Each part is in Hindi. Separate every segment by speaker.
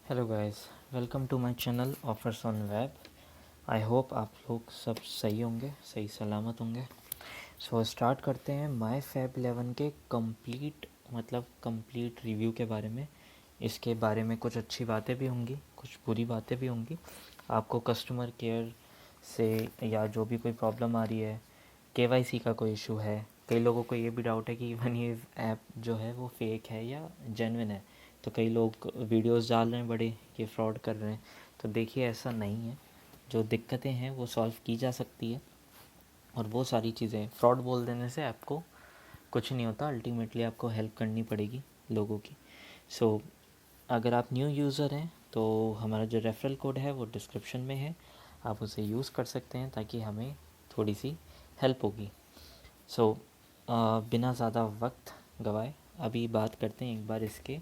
Speaker 1: Hello guys, welcome to my channel offers on web. I hope आप लोग सब सही होंगे, सही सलामत होंगे। सो स्टार्ट करते हैं माय फैब 11 के कंप्लीट रिव्यू के बारे में। इसके बारे में कुछ अच्छी बातें भी होंगी, कुछ बुरी बातें भी होंगी। आपको कस्टमर केयर से या जो भी कोई प्रॉब्लम आ रही है, केवाईसी का कोई इशू है, कई लोगों को ये भी डाउट है कि इवन ये ऐप जो है वो फेक है या जेन्युइन है। तो कई लोग वीडियोस डाल रहे हैं बड़े ये फ्रॉड कर रहे हैं। तो देखिए, ऐसा नहीं है। जो दिक्कतें हैं वो सॉल्व की जा सकती है। और वो सारी चीज़ें फ्रॉड बोल देने से आपको कुछ नहीं होता, अल्टीमेटली आपको हेल्प करनी पड़ेगी लोगों की। सो अगर आप न्यू यूज़र हैं तो हमारा जो रेफरल कोड है वो डिस्क्रिप्शन में है, आप उसे यूज़ कर सकते हैं ताकि हमें थोड़ी सी हेल्प होगी। सो बिना ज़्यादा वक्त गवाए अभी बात करते हैं एक बार इसके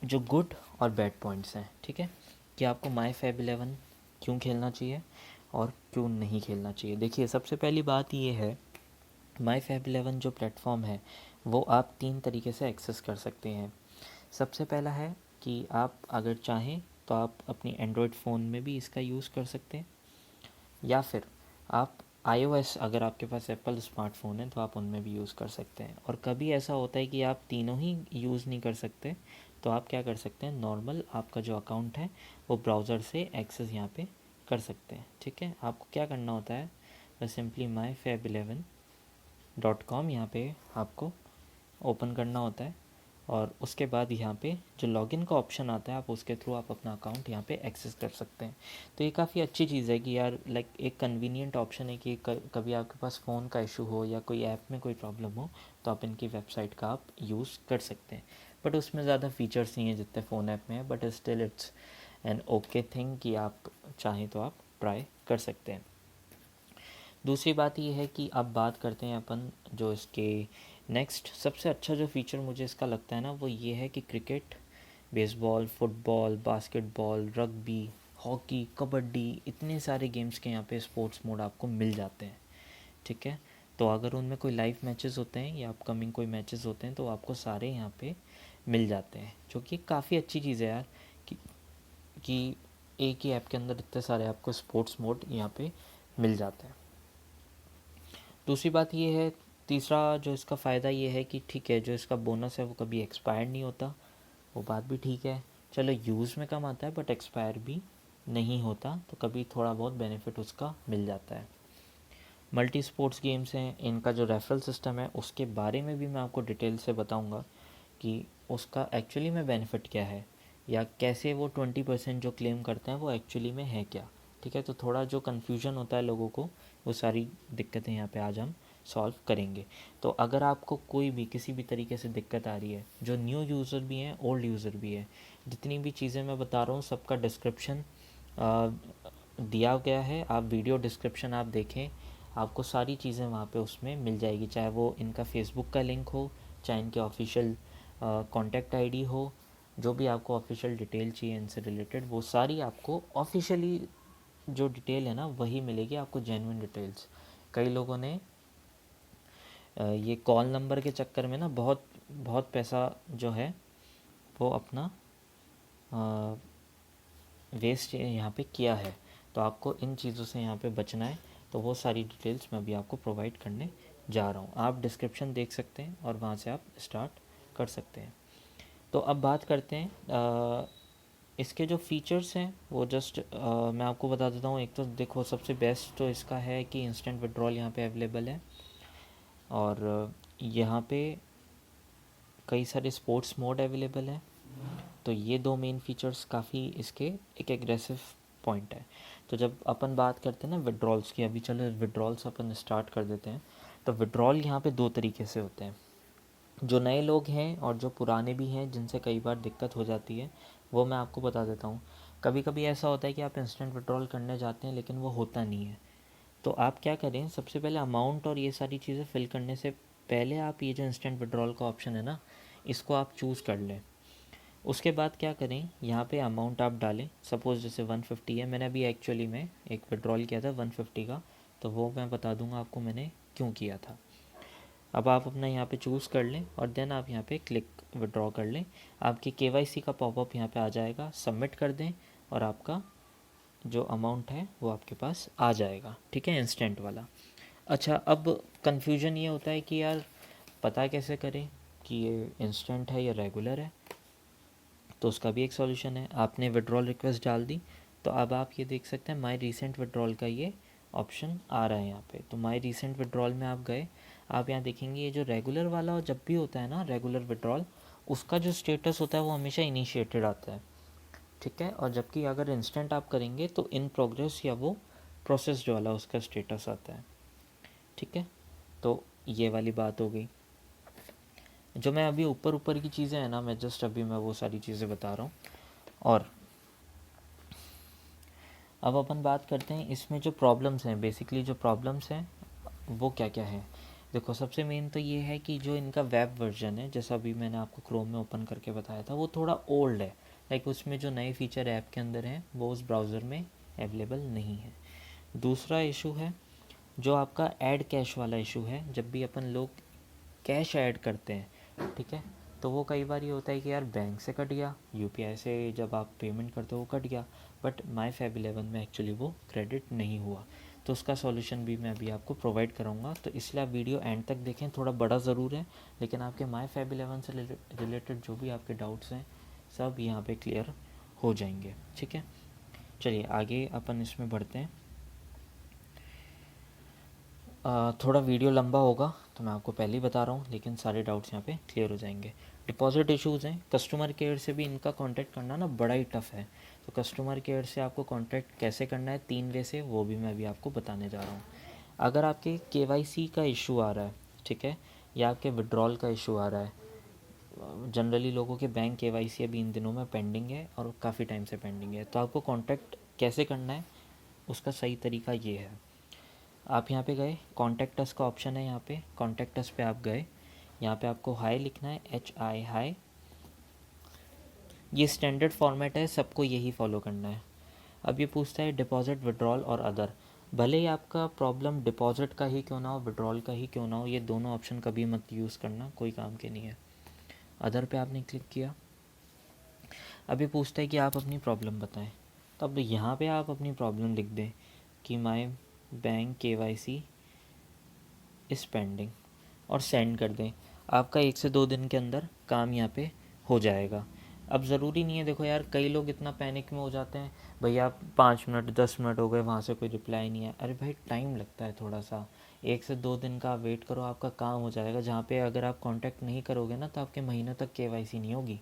Speaker 1: जो गुड और बैड पॉइंट्स हैं। ठीक है, कि आपको माई फैब 11 क्यों खेलना चाहिए और क्यों नहीं खेलना चाहिए। देखिए, सबसे पहली बात ये है, माई फैब 11 जो प्लेटफॉर्म है वो आप 3 तरीके से एक्सेस कर सकते हैं। सबसे पहला है कि आप अगर चाहें तो आप अपनी एंड्रॉयड फ़ोन में भी इसका यूज़ कर सकते हैं, या फिर आप iOS, अगर आपके पास एप्पल स्मार्टफ़ोन है तो आप उनमें भी यूज़ कर सकते हैं। और कभी ऐसा होता है कि आप तीनों ही यूज़ नहीं कर सकते, तो आप क्या कर सकते हैं, नॉर्मल आपका जो अकाउंट है वो ब्राउज़र से एक्सेस यहाँ पे कर सकते हैं। ठीक है, आपको क्या करना होता है, बस सिंपली myfab11.com यहाँ पे आपको ओपन करना होता है। और उसके बाद यहाँ पे जो लॉगिन का ऑप्शन आता है, आप उसके थ्रू आप अपना अकाउंट यहाँ पे एक्सेस कर सकते हैं। तो ये काफ़ी अच्छी चीज़ है कि यार लाइक एक कन्वीनियंट ऑप्शन है कि कभी आपके पास फ़ोन का इशू हो या कोई ऐप में कोई प्रॉब्लम हो तो आप इनकी वेबसाइट का आप यूज़ कर सकते हैं। बट उसमें ज़्यादा फीचर्स नहीं है जितने फ़ोन ऐप में है, but still it's an okay thing कि आप चाहें तो आप ट्राई कर सकते हैं। दूसरी बात ये है कि अब बात करते हैं अपन जो इसके नेक्स्ट सबसे अच्छा जो फ़ीचर मुझे इसका लगता है ना, वो ये है कि cricket, baseball, football, basketball, rugby, hockey, kabaddi, इतने सारे गेम्स के यहाँ पे स्पोर्ट्स मोड आपको मिल जाते हैं। ठीक है, तो अगर उनमें कोई लाइव मैचेस होते हैं या अपकमिंग कोई मैचेस होते हैं तो आपको सारे यहाँ पे मिल जाते हैं, जो कि काफ़ी अच्छी चीज़ है यार, कि कि एक ही ऐप के अंदर इतने सारे आपको स्पोर्ट्स मोड यहाँ पे मिल जाते हैं। दूसरी बात ये है, तीसरा जो इसका फ़ायदा ये है कि ठीक है, जो इसका बोनस है वो कभी एक्सपायर नहीं होता, वो बात भी ठीक है। चलो, यूज़ में कम आता है बट एक्सपायर भी नहीं होता, तो कभी थोड़ा बहुत बेनिफिट उसका मिल जाता है। मल्टी स्पोर्ट्स गेम्स हैं, इनका जो रेफरल सिस्टम है उसके बारे में भी मैं आपको डिटेल से बताऊंगा कि उसका एक्चुअली में बेनिफिट क्या है, या कैसे वो 20% जो क्लेम करते हैं वो एक्चुअली में है क्या। ठीक है, तो थोड़ा जो कन्फ्यूजन होता है लोगों को, वो सारी दिक्कतें यहाँ पे आज हम सॉल्व करेंगे। तो अगर आपको कोई भी किसी भी तरीके से दिक्कत आ रही है, जो न्यू यूज़र भी हैं, ओल्ड यूज़र भी है, जितनी भी चीज़ें मैं बता रहा हूँ सबका डिस्क्रिप्शन दिया गया है। आप वीडियो डिस्क्रिप्शन आप देखें, आपको सारी चीज़ें वहाँ पे उसमें मिल जाएगी, चाहे वो इनका फेसबुक का लिंक हो, चाहे इनके ऑफिशियल कॉन्टैक्ट आईडी हो, जो भी आपको ऑफिशियल डिटेल चाहिए इनसे रिलेटेड, वो सारी आपको ऑफिशियली जो डिटेल है ना वही मिलेगी आपको, जेन्युइन डिटेल्स। कई लोगों ने ये कॉल नंबर के चक्कर में ना बहुत बहुत पैसा जो है वो अपना वेस्ट यहाँ पे किया है। तो आपको इन चीज़ों से यहाँ पे बचना है। तो वो सारी डिटेल्स मैं अभी आपको प्रोवाइड करने जा रहा हूँ, आप डिस्क्रिप्शन देख सकते हैं और वहाँ से आप स्टार्ट कर सकते हैं। तो अब बात करते हैं इसके जो फीचर्स हैं वो जस्ट मैं आपको बता देता हूँ। एक तो देखो, सबसे बेस्ट तो इसका है कि इंस्टेंट विड्रॉल यहाँ पे अवेलेबल है, और यहाँ पे कई सारे स्पोर्ट्स मोड अवेलेबल है। तो ये दो मेन फीचर्स काफ़ी इसके एक एग्रेसिव पॉइंट है। तो जब अपन बात करते हैं ना विड्रॉल्स की, अभी चलो विड्रॉल्स अपन स्टार्ट कर देते हैं। तो विड्रॉल यहाँ पे दो तरीके से होते हैं। जो नए लोग हैं और जो पुराने भी हैं जिनसे कई बार दिक्कत हो जाती है, वो मैं आपको बता देता हूँ। कभी कभी ऐसा होता है कि आप इंस्टेंट विड्रॉल करने जाते हैं लेकिन वो होता नहीं है। तो आप क्या करें, सबसे पहले अमाउंट और ये सारी चीज़ें फिल करने से पहले आप ये जो इंस्टेंट विड्रॉल का ऑप्शन है ना, इसको आप चूज़ कर लें। उसके बाद क्या करें, यहाँ पे अमाउंट आप डालें। सपोज़ जैसे 150 है, मैंने अभी एक्चुअली में एक विड्रॉल किया था 150 का, तो वो मैं बता दूंगा आपको मैंने क्यों किया था। अब आप अपना यहाँ पे चूज़ कर लें और देन आप यहाँ पे क्लिक विड्रॉ कर लें। आपके केवाईसी का पॉपअप यहाँ पे आ जाएगा, सबमिट कर दें और आपका जो अमाउंट है वो आपके पास आ जाएगा। ठीक है, इंस्टेंट वाला। अच्छा, अब कन्फ्यूजन ये होता है कि यार पता कैसे करें कि ये इंस्टेंट है या रेगुलर है। तो उसका भी एक सॉल्यूशन है। आपने विड्रॉल रिक्वेस्ट डाल दी तो अब आप ये देख सकते हैं माय रीसेंट विड्रॉल का ये ऑप्शन आ रहा है यहाँ पे। तो माय रीसेंट विड्रॉल में आप गए, आप यहाँ देखेंगे ये जो रेगुलर वाला जब भी होता है ना, रेगुलर विड्रॉल, उसका जो स्टेटस होता है वो हमेशा इनिशिएटेड आता है। ठीक है, और जबकि अगर इंस्टेंट आप करेंगे तो इन प्रोग्रेस या वो प्रोसेस्ड वाला उसका स्टेटस आता है। ठीक है, तो ये वाली बात हो गई। जो मैं अभी ऊपर ऊपर की चीज़ें हैं ना, मैं जस्ट अभी मैं वो सारी चीज़ें बता रहा हूँ। और अब अपन बात करते हैं इसमें जो प्रॉब्लम्स हैं, बेसिकली जो प्रॉब्लम्स हैं वो क्या क्या है। देखो, सबसे मेन तो ये है कि जो इनका वेब वर्जन है, जैसा अभी मैंने आपको क्रोम में ओपन करके बताया था, वो थोड़ा ओल्ड है। लाइक उसमें जो नए फीचर ऐप के अंदर हैं वो उस ब्राउज़र में अवेलेबल नहीं है। दूसरा इशू है जो आपका ऐड कैश वाला इशू है। जब भी अपन लोग कैश ऐड करते हैं, ठीक है, तो वो कई बार ये होता है कि यार बैंक से कट गया, यूपीआई से जब आप पेमेंट करते हो वो कट गया, बट माई फैब 11 में एक्चुअली वो क्रेडिट नहीं हुआ। तो उसका सॉल्यूशन भी मैं अभी आपको प्रोवाइड करूँगा, तो इसलिए आप वीडियो एंड तक देखें। थोड़ा बड़ा ज़रूर है, लेकिन आपके माई फैब 11 से रिलेटेड जो भी आपके डाउट्स हैं सब यहाँ पे क्लियर हो जाएंगे। ठीक है, चलिए आगे अपन इसमें बढ़ते हैं। थोड़ा वीडियो लंबा होगा तो मैं आपको पहले ही बता रहा हूँ, लेकिन सारे डाउट्स यहाँ पे क्लियर हो जाएंगे। डिपॉजिट इश्यूज़ हैं, कस्टमर केयर से भी इनका कांटेक्ट करना ना बड़ा ही टफ़ है। तो कस्टमर केयर से आपको कांटेक्ट कैसे करना है 3 वे से, वो भी मैं अभी आपको बताने जा रहा हूँ। अगर आपके केवाईसी का इशू आ रहा है, ठीक है, या आपके विड्रॉल का इशू आ रहा है, जनरली लोगों के बैंक केवाईसी अभी इन दिनों में पेंडिंग है और काफ़ी टाइम से पेंडिंग है, तो आपको कॉन्टैक्ट कैसे करना है उसका सही तरीका ये है। आप यहाँ पे गए, कॉन्टैक्ट अस का ऑप्शन है, यहाँ पे कॉन्टैक्ट अस पे आप गए, यहाँ पे आपको हाई लिखना है, HI हाई। ये स्टैंडर्ड फॉर्मेट है, सबको यही फॉलो करना है। अब ये पूछता है डिपॉजिट, विड्रॉल और अदर। भले ही आपका प्रॉब्लम डिपॉजिट का ही क्यों ना हो, विड्रॉल का ही क्यों ना हो, ये दोनों ऑप्शन कभी मत यूज़ करना, कोई काम के नहीं है। अदर पे आपने क्लिक किया। अब ये पूछता है कि आप अपनी प्रॉब्लम बताएं, तो अब यहाँ पे आप अपनी प्रॉब्लम लिख दें कि माई बैंक KYC इस पेंडिंग और सेंड कर दें। आपका 1 से 2 दिन के अंदर काम यहाँ पे हो जाएगा। अब ज़रूरी नहीं है, देखो यार कई लोग इतना पैनिक में हो जाते हैं, भैया 5 मिनट 10 मिनट हो गए वहाँ से कोई रिप्लाई नहीं है। अरे भाई टाइम लगता है थोड़ा सा, 1 से 2 दिन का आप वेट करो, आपका काम हो जाएगा। जहाँ पे अगर आप कांटेक्ट नहीं करोगे ना तो आपके महीनों तक KYC नहीं होगी।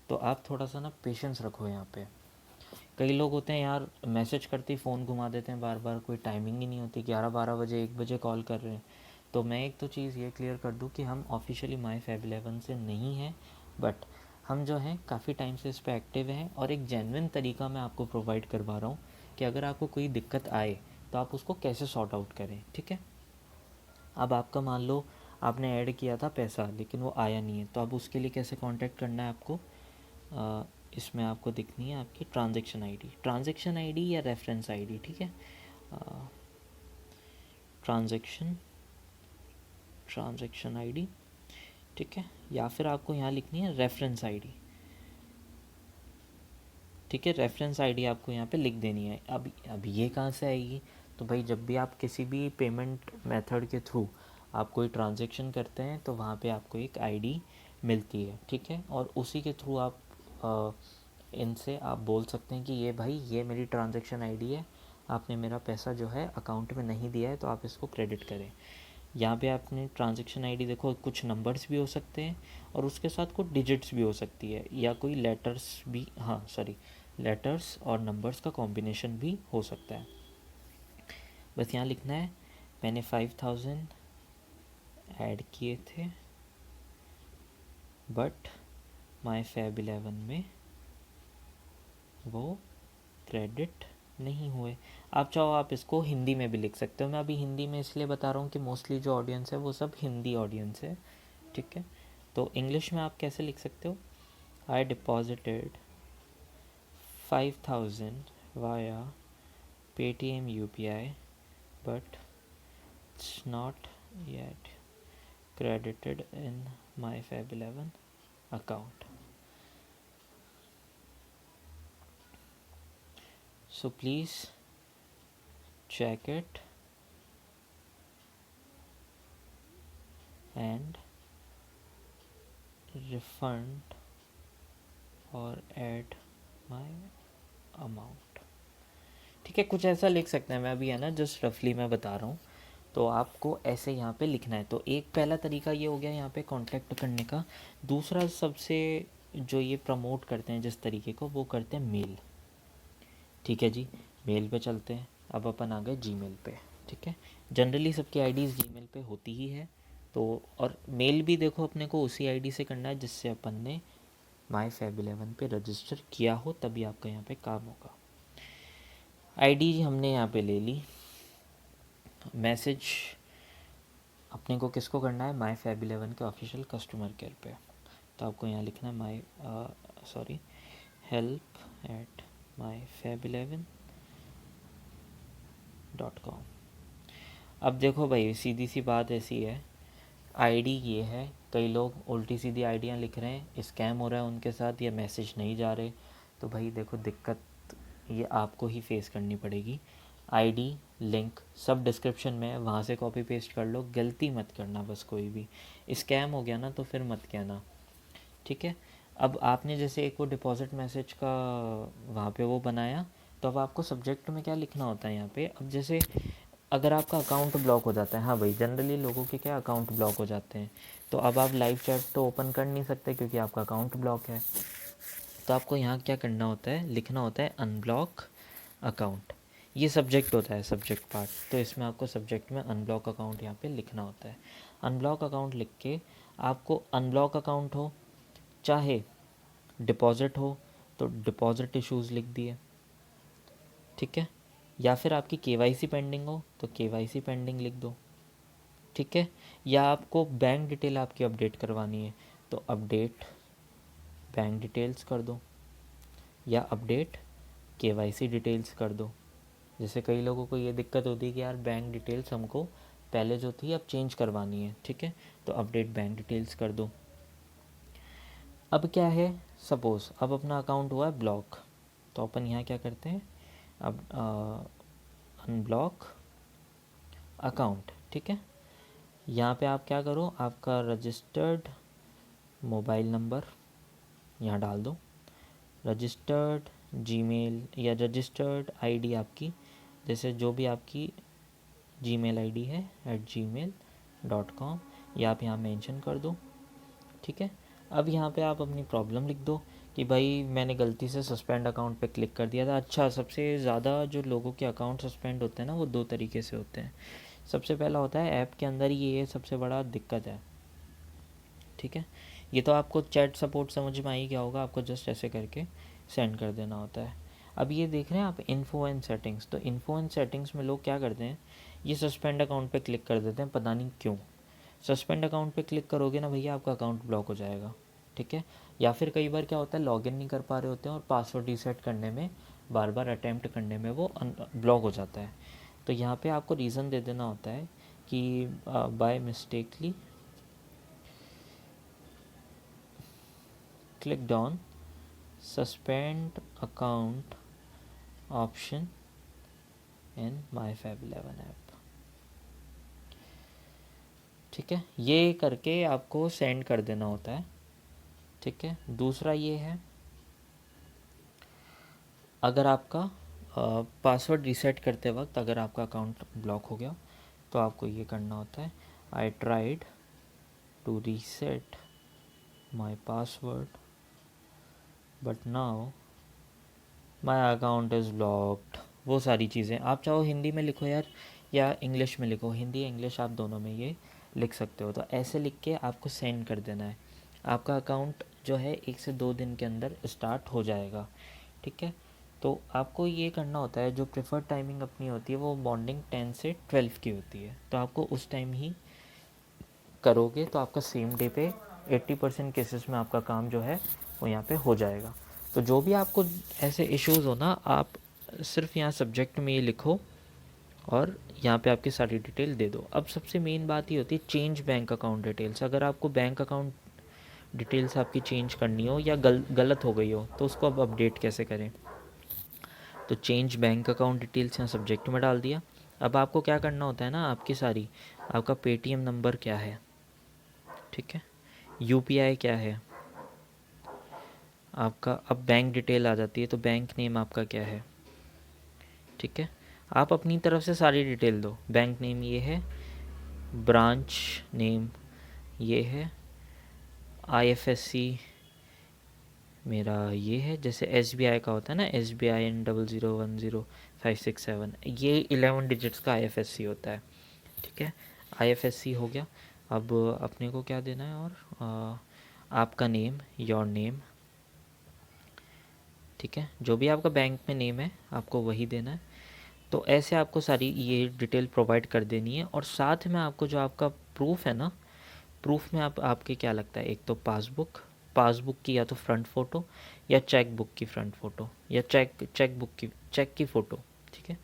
Speaker 1: तो आप थोड़ा सा ना पेशेंस रखो यहाँ पे। कई लोग होते हैं यार मैसेज करते ही फ़ोन घुमा देते हैं बार बार, कोई टाइमिंग ही नहीं होती, 11-12 बजे 1 बजे कॉल कर रहे हैं। तो मैं एक तो चीज़ ये क्लियर कर दूं कि हम ऑफिशियली माई फैब 11 से नहीं हैं, बट हम जो हैं काफ़ी टाइम से इस पर एक्टिव हैं और एक जेन्युइन तरीका मैं आपको प्रोवाइड करवा रहा हूँ कि अगर आपको कोई दिक्कत आए तो आप उसको कैसे सॉर्ट आउट करें। ठीक है, अब आपका मान लो आपने ऐड किया था पैसा लेकिन वो आया नहीं है, तो अब उसके लिए कैसे कॉन्टैक्ट करना है आपको। इसमें आपको दिखनी है आपकी ट्रांजैक्शन आईडी या रेफरेंस आईडी। ठीक है, ट्रांजैक्शन आईडी, ठीक है, या फिर आपको यहाँ लिखनी है रेफरेंस आईडी। ठीक है, रेफरेंस आईडी आपको यहाँ पे लिख देनी है। अब ये कहाँ से आएगी, तो भाई जब भी आप किसी भी पेमेंट मेथड के थ्रू आप कोई ट्रांजैक्शन करते हैं तो वहाँ पे आपको एक आईडी मिलती है। ठीक है, और उसी के थ्रू आप इनसे आप बोल सकते हैं कि ये भाई ये मेरी ट्रांजैक्शन आईडी है, आपने मेरा पैसा जो है अकाउंट में नहीं दिया है तो आप इसको क्रेडिट करें। यहाँ पे आपने ट्रांजैक्शन आईडी देखो, कुछ नंबर्स भी हो सकते हैं और उसके साथ कुछ डिजिट्स भी हो सकती है, या कोई लेटर्स भी, हाँ सॉरी, लेटर्स और नंबर्स का कॉम्बिनेशन भी हो सकता है। बस यहाँ लिखना है मैंने 5000 ऐड किए थे बट माई फैब 11 में वो क्रेडिट नहीं हुए। आप चाहो आप इसको हिंदी में भी लिख सकते हो, मैं अभी हिंदी में इसलिए बता रहा हूँ कि मोस्टली जो ऑडियंस है वो सब हिंदी ऑडियंस है। ठीक है, तो इंग्लिश में आप कैसे लिख सकते हो, I deposited 5000 via Paytm UPI but it's not yet credited in MyFab11 account. So please check it and refund or add my amount. ठीक है, कुछ ऐसा लिख सकते हैं, मैं अभी है ना जस्ट रफली मैं बता रहा हूँ, तो आपको ऐसे यहाँ पे लिखना है। तो एक पहला तरीका ये हो गया यहाँ पे कांटेक्ट करने का। दूसरा सबसे जो ये प्रमोट करते हैं जिस तरीके को, वो करते हैं मेल। ठीक है जी, मेल पे चलते हैं। अब अपन आ गए जीमेल पे। ठीक है, जनरली सबकी आईडीज़ जीमेल पे होती ही है, तो और मेल भी देखो अपने को उसी आईडी से करना है जिससे अपन ने MyFab11 पे रजिस्टर किया हो, तभी आपका यहाँ पे काम होगा। आईडी हमने यहाँ पे ले ली। मैसेज अपने को किसको करना है, MyFab11 के ऑफिशियल कस्टमर केयर पे। तो आपको यहाँ लिखना है help@myfab11.com। अब देखो भाई, सीधी सी बात ऐसी है, आईडी ये है, कई लोग उल्टी सीधी आईडियाँ लिख रहे हैं, स्कैम हो रहा है उनके साथ, या मैसेज नहीं जा रहे। तो भाई देखो, दिक्कत ये आपको ही फेस करनी पड़ेगी। आईडी लिंक सब डिस्क्रिप्शन में है, वहाँ से कॉपी पेस्ट कर लो, गलती मत करना बस। कोई भी स्कैम हो गया ना तो फिर मत कहना। ठीक है, अब आपने जैसे एक वो डिपॉजिट मैसेज का वहाँ पे वो बनाया, तो अब आपको सब्जेक्ट में क्या लिखना होता है यहाँ पे। अब जैसे अगर आपका अकाउंट ब्लॉक हो जाता है, हाँ भाई जनरली लोगों के क्या अकाउंट ब्लॉक हो जाते हैं, तो अब आप लाइव चैट तो ओपन कर नहीं सकते क्योंकि आपका अकाउंट ब्लॉक है। तो आपको यहाँ क्या करना होता है, लिखना होता है अनब्लॉक अकाउंट। ये सब्जेक्ट होता है, सब्जेक्ट पार्ट, तो इसमें आपको सब्जेक्ट में अनब्लॉक अकाउंट यहाँ पे लिखना होता है। अनब्लॉक अकाउंट लिख के आपको अनब्लॉक अकाउंट हो चाहे डिपॉज़िट हो तो डिपॉज़िट इश्यूज़ लिख दिए। ठीक है, या फिर आपकी केवाईसी पेंडिंग हो तो केवाईसी पेंडिंग लिख दो। ठीक है, या आपको बैंक डिटेल आपकी अपडेट करवानी है तो अपडेट बैंक डिटेल्स कर दो, या अपडेट केवाईसी डिटेल्स कर दो। जैसे कई लोगों को ये दिक्कत होती है कि यार बैंक डिटेल्स हमको पहले जो थी अब चेंज करवानी है। ठीक है, तो अपडेट बैंक डिटेल्स कर दो। अब क्या है, सपोज़ अब अपना अकाउंट हुआ है ब्लॉक, तो अपन यहाँ क्या करते हैं, अब अनब्लॉक अकाउंट। ठीक है, यहाँ पे आप क्या करो, आपका रजिस्टर्ड मोबाइल नंबर यहाँ डाल दो, रजिस्टर्ड जीमेल या रजिस्टर्ड आईडी आपकी, जैसे जो भी आपकी जीमेल आईडी है @gmail.com, या आप यहाँ मेंशन कर दो। ठीक है, अब यहाँ पे आप अपनी प्रॉब्लम लिख दो कि भाई मैंने गलती से सस्पेंड अकाउंट पे क्लिक कर दिया था। अच्छा, सबसे ज़्यादा जो लोगों के अकाउंट सस्पेंड होते हैं ना, वो दो तरीके से होते हैं। सबसे पहला होता है ऐप के अंदर, ये सबसे बड़ा दिक्कत है। ठीक है, ये तो आपको चैट सपोर्ट समझ में आई क्या होगा, आपको जस्ट ऐसे करके सेंड कर देना होता है। अब ये देख रहे हैं आप इन्फो एंड सेटिंग्स, तो इन्फो एंड सेटिंग्स में लोग क्या करते हैं, ये सस्पेंड अकाउंट पे क्लिक कर देते हैं, पता नहीं क्यों। सस्पेंड अकाउंट पे क्लिक करोगे ना भैया, आपका अकाउंट ब्लॉक हो जाएगा। ठीक है, या फिर कई बार क्या होता है, लॉगिन नहीं कर पा रहे होते हैं और पासवर्ड रीसेट करने में, बार बार अटैम्प्ट करने में वो ब्लॉक हो जाता है। तो यहाँ पे आपको रीज़न दे देना होता है कि by mistakenly clicked on suspend account option in MyFab11 app. ठीक है, ये करके आपको सेंड कर देना होता है। ठीक है, दूसरा ये है, अगर आपका पासवर्ड रीसेट करते वक्त अगर आपका अकाउंट ब्लॉक हो गया तो आपको ये करना होता है, I tried to reset my password but now my account is blocked. वो सारी चीज़ें आप चाहो हिंदी में लिखो यार, या इंग्लिश में लिखो, हिंदी इंग्लिश आप दोनों में ये लिख सकते हो। तो ऐसे लिख के आपको सेंड कर देना है, आपका अकाउंट जो है 1 से 2 दिन के अंदर स्टार्ट हो जाएगा। ठीक है, तो आपको ये करना होता है, जो प्रेफर्ड टाइमिंग अपनी होती है वो मॉर्निंग 10 से 12 की होती है, तो आपको उस टाइम ही करोगे तो आपका सेम डे पे 80% केसेस में आपका काम जो है वो यहाँ पे हो जाएगा। तो जो भी आपको ऐसे इश्यूज़ हो ना, आप सिर्फ यहाँ सब्जेक्ट में ये लिखो और यहाँ पे आपकी सारी डिटेल दे दो। अब सबसे मेन बात ये होती है चेंज बैंक अकाउंट डिटेल्स। अगर आपको बैंक अकाउंट डिटेल्स आपकी चेंज करनी हो या गलत हो गई हो तो उसको अब अपडेट कैसे करें। तो चेंज बैंक अकाउंट डिटेल्स यहाँ सब्जेक्ट में डाल दिया। अब आपको क्या करना होता है ना, आपकी सारी आपका पेटीएम नंबर क्या है, ठीक है, यूपीआई क्या है आपका, अब बैंक डिटेल आ जाती है तो बैंक नेम आपका क्या है, ठीक है। आप अपनी तरफ से सारी डिटेल दो। बैंक नेम ये है, ब्रांच नेम ये है, आईएफएससी मेरा ये है, जैसे एसबीआई का होता है ना, SBIN 00105667, ये 11 डिजिट्स का आईएफएससी होता है, ठीक है। आईएफएससी हो गया। अब अपने को क्या देना है, और आपका नेम, योर नेम, ठीक है, जो भी आपका बैंक में नेम है आपको वही देना है। तो ऐसे आपको सारी ये डिटेल प्रोवाइड कर देनी है। और साथ में आपको जो आपका प्रूफ है ना, प्रूफ में आपके क्या लगता है, एक तो पासबुक की या तो फ्रंट फ़ोटो, या चेक बुक की फ्रंट फ़ोटो, या चेक की फ़ोटो, ठीक है,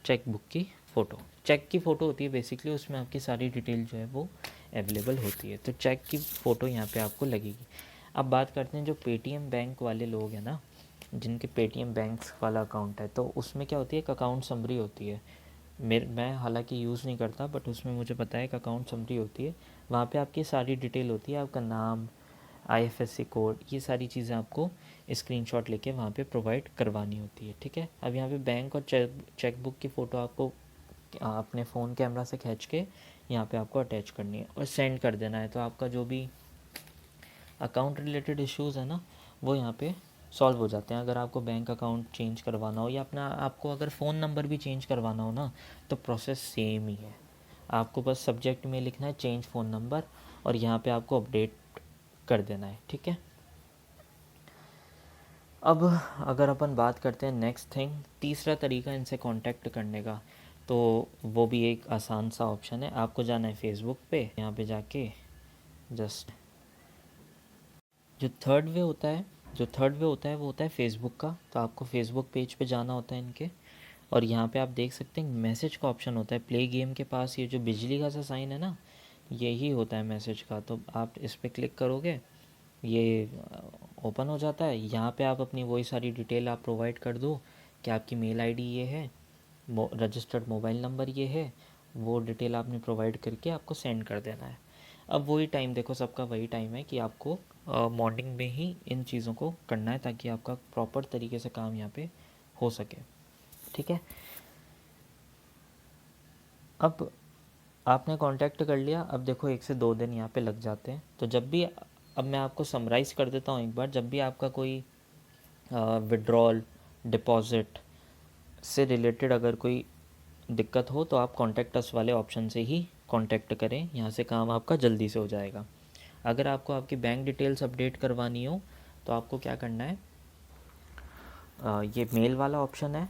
Speaker 1: चेक बुक की फ़ोटो। चेक की फ़ोटो होती है बेसिकली, उसमें आपकी सारी डिटेल जो है वो अवेलेबल होती है। तो चेक की फ़ोटो यहाँ पे आपको लगेगी। अब बात करते हैं जो पेटीएम बैंक वाले लोग हैं ना, जिनके पेटीएम बैंक्स वाला अकाउंट है, तो उसमें क्या होती है, एक अकाउंट समरी होती है। मैं हालांकि यूज़ नहीं करता, बट उसमें मुझे पता है एक अकाउंट समरी होती है। वहाँ पे आपकी सारी डिटेल होती है, आपका नाम, आईएफएससी कोड, ये सारी चीज़ें आपको स्क्रीनशॉट लेके वहाँ पे प्रोवाइड करवानी होती है, ठीक है। अब यहाँ पे बैंक और चेकबुक की फ़ोटो आपको अपने फ़ोन कैमरा से खींच के यहाँ पे आपको अटैच करनी है और सेंड कर देना है। तो आपका जो भी अकाउंट रिलेटेड इश्यूज़ है ना, वो यहाँ पे सॉल्व हो जाते हैं। अगर आपको बैंक अकाउंट चेंज करवाना हो या अपना आपको अगर फ़ोन नंबर भी चेंज करवाना हो ना, तो प्रोसेस सेम ही है। आपको बस सब्जेक्ट में लिखना है चेंज फ़ोन नंबर और यहाँ पे आपको अपडेट कर देना है, ठीक है। अब अगर अपन बात करते हैं नेक्स्ट थिंग, तीसरा तरीका इनसे कांटेक्ट करने का, तो वो भी एक आसान सा ऑप्शन है। आपको जाना है फेसबुक पे, यहाँ पे जाके जस्ट जो थर्ड वे होता है वो होता है फेसबुक का। तो आपको फेसबुक पेज पे जाना होता है इनके, और यहाँ पे आप देख सकते हैं मैसेज का ऑप्शन होता है। प्ले गेम के पास ये जो बिजली का सा साइन है ना, यही होता है मैसेज का। तो आप इस पर क्लिक करोगे, ये ओपन हो जाता है। यहाँ पे आप अपनी वही सारी डिटेल आप प्रोवाइड कर दो कि आपकी मेल आईडी ये है, रजिस्टर्ड मोबाइल नंबर ये है, वो डिटेल आपने प्रोवाइड करके आपको सेंड कर देना है। अब वही टाइम देखो, सबका वही टाइम है कि आपको मॉर्निंग में ही इन चीज़ों को करना है ताकि आपका प्रॉपर तरीके से काम यहाँ पे हो सके, ठीक है। अब आपने कांटेक्ट कर लिया। अब देखो 1 से 2 दिन यहाँ पे लग जाते हैं। तो जब भी, अब मैं आपको समराइज़ कर देता हूँ एक बार, जब भी आपका कोई विड्रॉल, डिपॉज़िट से रिलेटेड अगर कोई दिक्कत हो तो आप कॉन्टैक्ट अस वाले ऑप्शन से ही कॉन्टैक्ट करें, यहाँ से काम आपका जल्दी से हो जाएगा। अगर आपको आपकी बैंक डिटेल्स अपडेट करवानी हो तो आपको क्या करना है, ये मेल वाला ऑप्शन है,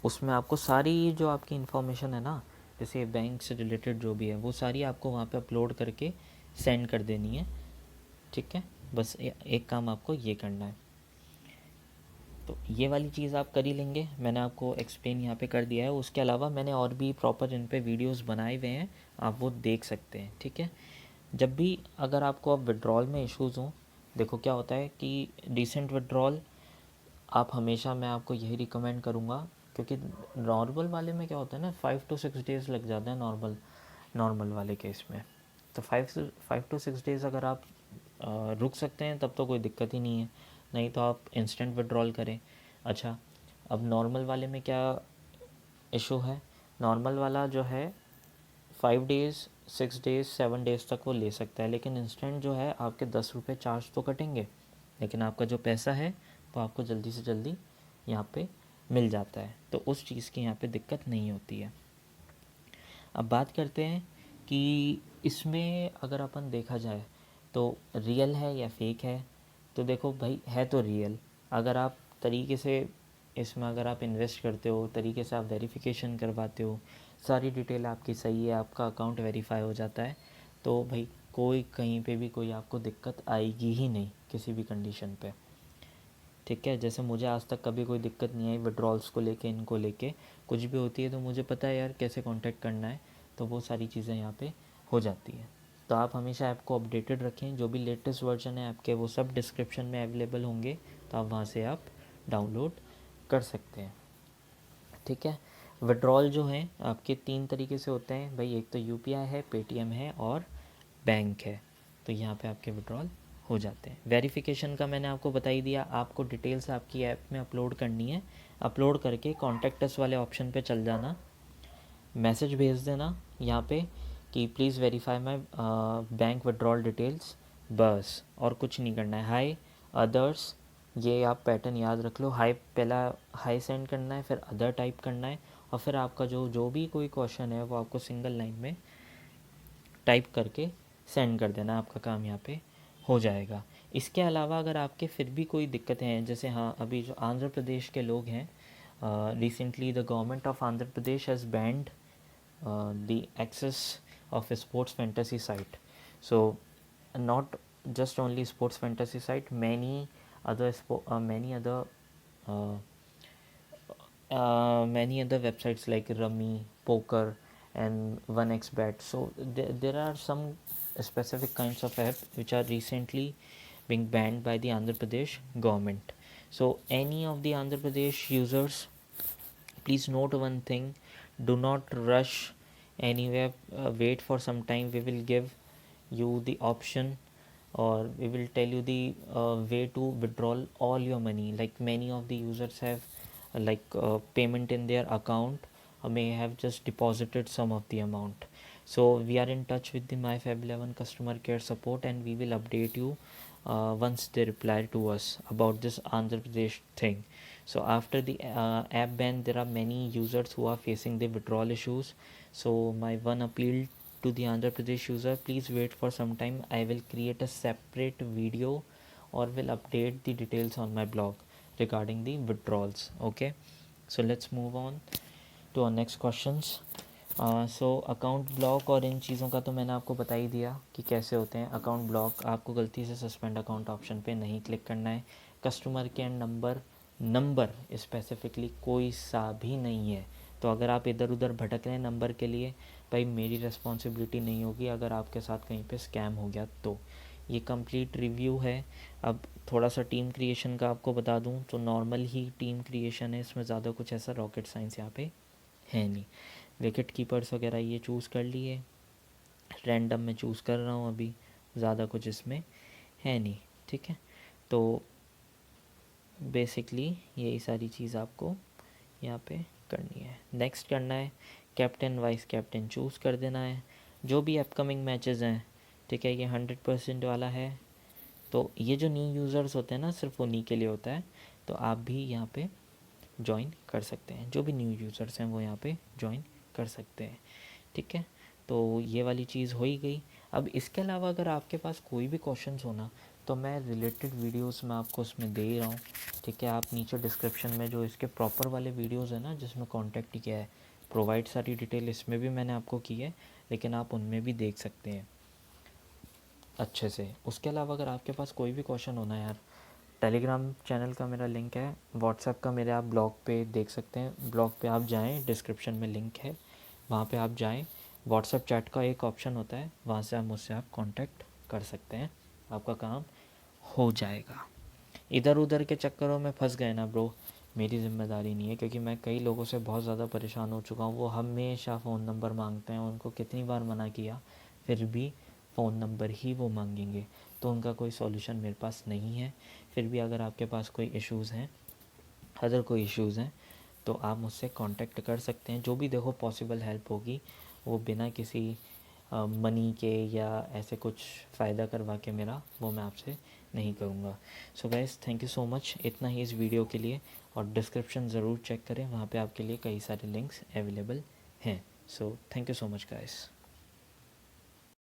Speaker 1: उसमें आपको सारी जो आपकी इन्फॉर्मेशन है ना, जैसे बैंक से रिलेटेड जो भी है वो सारी आपको वहाँ पे अपलोड करके सेंड कर देनी है, ठीक है। बस एक काम आपको ये करना है। तो ये वाली चीज़ आप कर ही लेंगे, मैंने आपको एक्सप्लेन यहाँ पे कर दिया है। उसके अलावा मैंने और भी प्रॉपर इन पे वीडियोस बनाए हुए हैं, आप वो देख सकते हैं, ठीक है। जब भी अगर आपको अब विड्रॉल में इश्यूज़ हों, देखो क्या होता है कि रिसेंट विड्रॉल आप हमेशा, मैं आपको यही रिकमेंड करूँगा, क्योंकि नॉर्मल वाले में क्या होता है ना, 5 to 6 डेज़ लग जाते हैं नॉर्मल वाले केस में। तो 5 to 6 डेज़ अगर आप रुक सकते हैं तब तो कोई दिक्कत ही नहीं है, नहीं तो आप इंस्टेंट विड्रॉल करें। अच्छा, अब नॉर्मल वाले में क्या इशू है, नॉर्मल वाला जो है 5 डेज़, 6 डेज़, 7 डेज़ तक वो ले सकता है, लेकिन इंस्टेंट जो है आपके 10 रुपये चार्ज तो कटेंगे, लेकिन आपका जो पैसा है वो आपको जल्दी से जल्दी यहाँ पे मिल जाता है। तो उस चीज़ की यहाँ पे दिक्कत नहीं होती है। अब बात करते हैं कि इसमें अगर अपन देखा जाए तो रियल है या फेक है। तो देखो भाई, है तो रियल। अगर आप तरीके से इसमें अगर आप इन्वेस्ट करते हो, तरीके से आप वेरिफिकेशन करवाते हो, सारी डिटेल आपकी सही है, आपका अकाउंट वेरीफाई हो जाता है, तो भाई कोई कहीं पे भी कोई आपको दिक्कत आएगी ही नहीं किसी भी कंडीशन पे। ठीक है। जैसे मुझे आज तक कभी कोई दिक्कत नहीं आई विड्रॉल्स को लेके, इनको लेके कुछ भी होती है तो मुझे पता है यार कैसे कांटेक्ट करना है, तो वो सारी चीज़ें यहाँ पे हो जाती है। तो आप हमेशा ऐप को अपडेटेड रखें, जो भी लेटेस्ट वर्जन है ऐप के वो सब डिस्क्रिप्शन में अवेलेबल होंगे, तो आप वहाँ से आप डाउनलोड कर सकते हैं। ठीक है। विड्रॉल जो है आपके 3 तरीके से होते हैं भाई, एक तो यूपीआई है, पेटीएम है और बैंक है। तो यहाँ पे आपके विड्रॉल हो जाते हैं। वेरिफिकेशन का मैंने आपको बता ही दिया, आपको डिटेल्स आपकी ऐप में अपलोड करनी है, अपलोड करके कॉन्टैक्ट अस वाले ऑप्शन पे चल जाना, मैसेज भेज देना यहाँ पे कि please verify my bank withdrawal details, बस और कुछ नहीं करना है। हाय अदर्स, ये आप पैटर्न याद रख लो, हाई पहला हाई सेंड करना है, फिर अदर टाइप करना है, और फिर आपका जो भी कोई क्वेश्चन है वो आपको सिंगल लाइन में टाइप करके सेंड कर देना, आपका काम यहाँ पे हो जाएगा। इसके अलावा अगर आपके फिर भी कोई दिक्कतें हैं, जैसे हाँ अभी जो आंध्र प्रदेश के लोग हैं, recently the government of Andhra Pradesh has band the access of a sports fantasy site. So not just only sports fantasy site, many other uh, many other websites like Rummy, Poker and 1xBet. So there are some specific kinds of apps which are recently being banned by the Andhra Pradesh government. So any of the Andhra Pradesh users, please note one thing, do not rush anywhere, wait for some time. We will give you the option, or we will tell you the way to withdraw all your money. Like many of the users have payment in their account, or may have just deposited some of the amount. So we are in touch with the MyFab11 customer care support, and we will update you once they reply to us about this Andhra Pradesh thing. So after the app ban, there are many users who are facing the withdrawal issues. So my one appeal to the Andhra Pradesh user, please wait for some time. I will create a separate video or will update the details on my blog regarding the withdrawals. Okay, so let's move on to our next questions. So account block और इन चीज़ों का तो मैंने आपको बता ही दिया कि कैसे होते हैं। अकाउंट ब्लॉक, आपको गलती से सस्पेंड अकाउंट ऑप्शन पे नहीं क्लिक करना है। कस्टमर केयर नंबर स्पेसिफिकली कोई सा भी नहीं है। तो अगर आप इधर उधर भटक रहे हैं नंबर के लिए, भाई मेरी रिस्पॉन्सिबिलिटी नहीं होगी अगर आपके साथ कहीं पे स्कैम हो गया तो। ये कंप्लीट रिव्यू है। अब थोड़ा सा टीम क्रिएशन का आपको बता दूं तो नॉर्मल ही टीम क्रिएशन है, इसमें ज़्यादा कुछ ऐसा रॉकेट साइंस यहाँ पे है नहीं। विकेट कीपर्स वगैरह ये चूज़ कर लिए, रैंडम में चूज़ कर रहा हूँ अभी, ज़्यादा कुछ इसमें है नहीं। ठीक है, तो बेसिकली यही सारी चीज़ आपको यहाँ पे करनी है। नेक्स्ट करना है कैप्टन वाइस कैप्टन चूज़ कर देना है। जो भी अपकमिंग मैचेस हैं, ठीक है, ये 100% वाला है। तो ये जो न्यू यूज़र्स होते हैं ना, सिर्फ उन्हीं के लिए होता है। तो आप भी यहाँ पे ज्वाइन कर सकते हैं, जो भी न्यू यूज़र्स हैं वो यहाँ पे ज्वाइन कर सकते हैं। ठीक है, तो ये वाली चीज़ हो ही गई। अब इसके अलावा अगर आपके पास कोई भी क्वेश्चंस होना तो मैं रिलेटेड वीडियोस में आपको उसमें दे ही रहा हूँ। ठीक है, आप नीचे डिस्क्रिप्शन में जो इसके प्रॉपर वाले वीडियोस है ना, जिसमें कॉन्टैक्ट किया है, प्रोवाइड सारी डिटेल इसमें भी मैंने आपको की है, लेकिन आप उनमें भी देख सकते हैं अच्छे से। उसके अलावा अगर आपके पास कोई भी क्वेश्चन होना यार, टेलीग्राम चैनल का मेरा लिंक है, व्हाट्सएप का मेरे आप ब्लॉग पे देख सकते हैं। ब्लॉग पे आप जाएं, डिस्क्रिप्शन में लिंक है, वहाँ पे आप जाएं। व्हाट्सएप चैट का एक ऑप्शन होता है, वहाँ से आप मुझसे आप कांटेक्ट कर सकते हैं, आपका काम हो जाएगा। इधर उधर के चक्करों में फंस गए ना ब्रो, मेरी ज़िम्मेदारी नहीं है, क्योंकि मैं कई लोगों से बहुत ज़्यादा परेशान हो चुका हूँ। वो हमेशा फ़ोन नंबर मांगते हैं, उनको कितनी बार मना किया फिर भी फ़ोन नंबर ही वो मांगेंगे, तो उनका कोई सॉल्यूशन मेरे पास नहीं है। फिर भी अगर आपके पास कोई इश्यूज़ हैं, अदर कोई इश्यूज़ हैं, तो आप मुझसे कांटेक्ट कर सकते हैं। जो भी देखो पॉसिबल हेल्प होगी वो बिना किसी मनी के या ऐसे कुछ फ़ायदा करवा के मेरा, वो मैं आपसे नहीं करूँगा। So guys, thank you so much, इतना ही इस वीडियो के लिए। और डिस्क्रिप्शन ज़रूर चेक करें, वहाँ पे आपके लिए कई सारे लिंक्स अवेलेबल हैं। So thank you so much guys.